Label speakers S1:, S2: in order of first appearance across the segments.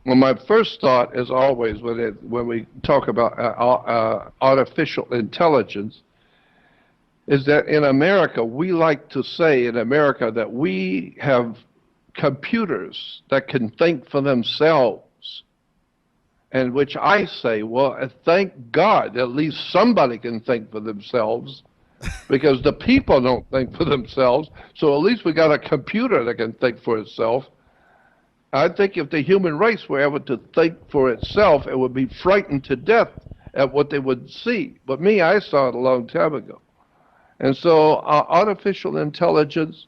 S1: Well, my first thought, as always, when we talk about artificial intelligence, is that in America, we like to say in America that we have computers that can think for themselves. And which I say, well, thank God at least somebody can think for themselves because the people don't think for themselves. So at least we got a computer that can think for itself. I think if the human race were able to think for itself, it would be frightened to death at what they would see. But me, I saw it a long time ago. And so artificial intelligence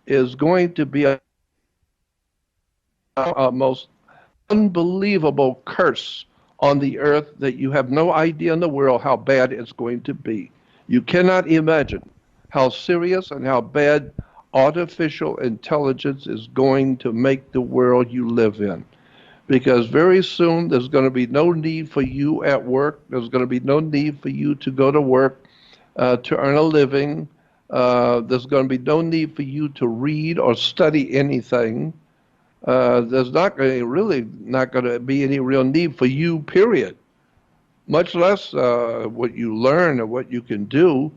S1: is going to be a most unbelievable curse on the earth that you have no idea in the world how bad it's going to be. You cannot imagine how serious and how bad artificial intelligence is going to make the world you live in. Because very soon there's going to be no need for you at work. There's going to be no need for you to go to work to earn a living. There's going to be no need for you to read or study anything. There's really not going to be any real need for you, period. Much less what you learn or what you can do.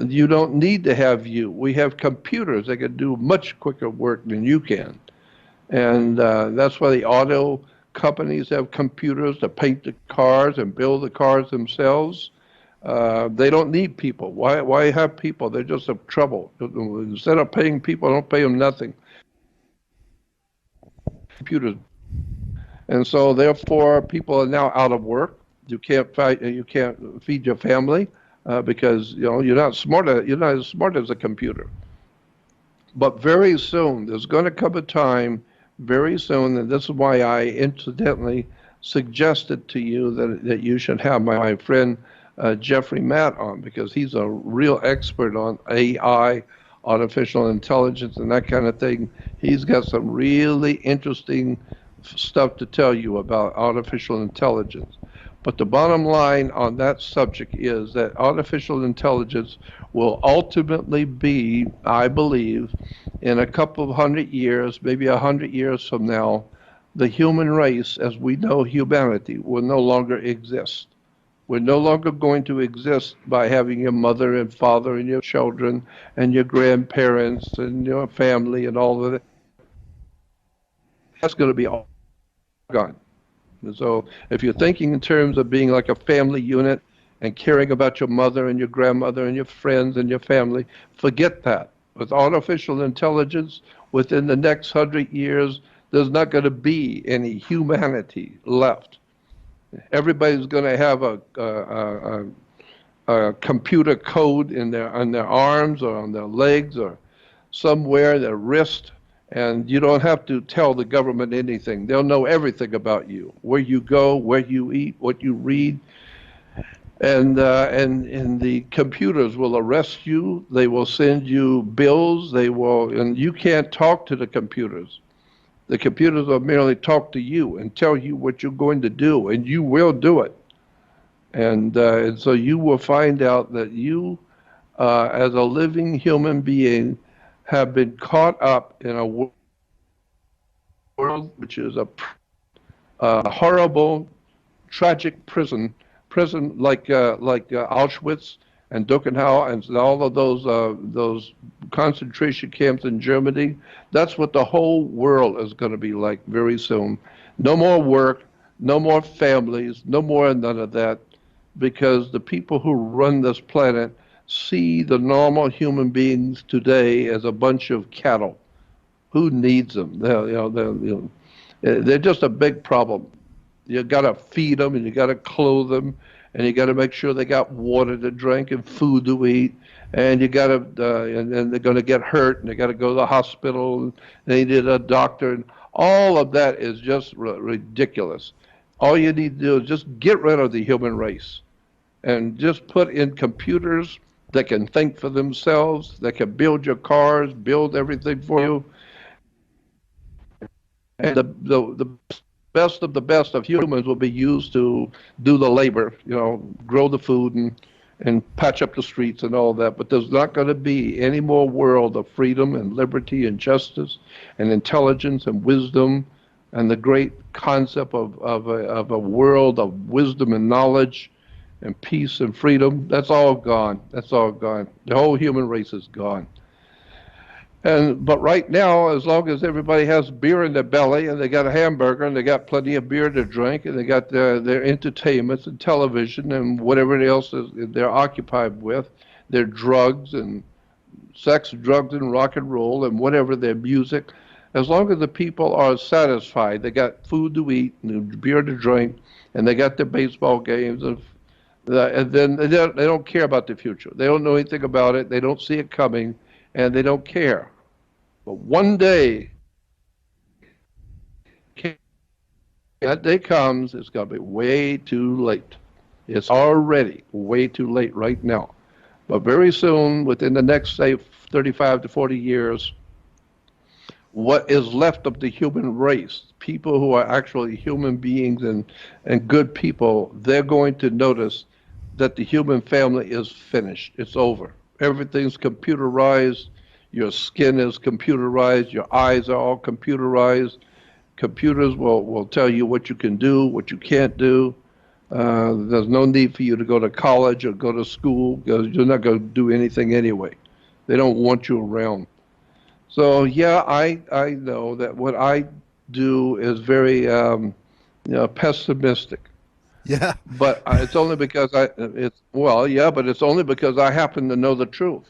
S1: You don't need to have you. We have computers that can do much quicker work than you can. And that's why the auto companies have computers to paint the cars and build the cars themselves. They don't need people. Why have people? They're just a trouble. Instead of paying people, don't pay them nothing. Computers. And so therefore people are now out of work. You can't feed your family because you're not as smart as a computer. But very soon there's going to come a time very soon, and this is why I incidentally suggested to you that you should have my friend Jeffrey Matt on, because he's a real expert on AI, artificial intelligence, and that kind of thing. He's got some really interesting stuff to tell you about artificial intelligence. But the bottom line on that subject is that artificial intelligence will ultimately be, I believe, in a couple of 100 years, maybe 100 years from now, the human race as we know humanity will no longer exist. We're no longer going to exist by having your mother and father and your children and your grandparents and your family and all of that. That's going to be all gone. And so if you're thinking in terms of being like a family unit and caring about your mother and your grandmother and your friends and your family, forget that. With artificial intelligence, within the next 100 years, there's not going to be any humanity left. Everybody's going to have a computer code in on their arms or on their legs or somewhere, their wrist, and you don't have to tell the government anything. They'll know everything about you, where you go, where you eat, what you read, and the computers will arrest you. They will send you bills. And you can't talk to the computers. The computers will merely talk to you and tell you what you're going to do, and you will do it. And so you will find out that you, as a living human being, have been caught up in a world which is a horrible, tragic prison like Auschwitz and Dachau and all of those concentration camps in Germany. That's what the whole world is going to be like very soon. No more work, no more families, no more none of that, because the people who run this planet see the normal human beings today as a bunch of cattle. Who needs them? They're just a big problem. You got to feed them and you got to clothe them and you got to make sure they got water to drink and food to eat, and you got to and they're going to get hurt and they got to go to the hospital and they need a doctor, and all of that is just ridiculous. All you need to do is just get rid of the human race and just put in computers that can think for themselves, that can build your cars, build everything for you. And the best of the best of humans will be used to do the labor, grow the food and patch up the streets and all that. But there's not going to be any more world of freedom and liberty and justice and intelligence and wisdom and the great concept of a world of wisdom and knowledge and peace and freedom, that's all gone. That's all gone. The whole human race is gone. And but right now, as long as everybody has beer in their belly and they got a hamburger and they got plenty of beer to drink and they got their entertainments and television and whatever else they're occupied with, their drugs and sex, drugs, and rock and roll and whatever their music, as long as the people are satisfied, they got food to eat and beer to drink, and they got their baseball games and then they don't care about the future. They don't know anything about it. They don't see it coming, and they don't care. But one day, that day comes, it's going to be way too late. It's already way too late right now. But very soon, within the next, say, 35 to 40 years, what is left of the human race, people who are actually human beings and good people, they're going to notice that the human family is finished. It's over. Everything's computerized. Your skin is computerized. Your eyes are all computerized. Computers will tell you what you can do, what you can't do. There's no need for you to go to college or go to school because you're not going to do anything anyway. They don't want you around. So yeah, I know that what I do is very pessimistic.
S2: Yeah.
S1: But it's only because I it's well, yeah, but it's only because I happen to know the truth.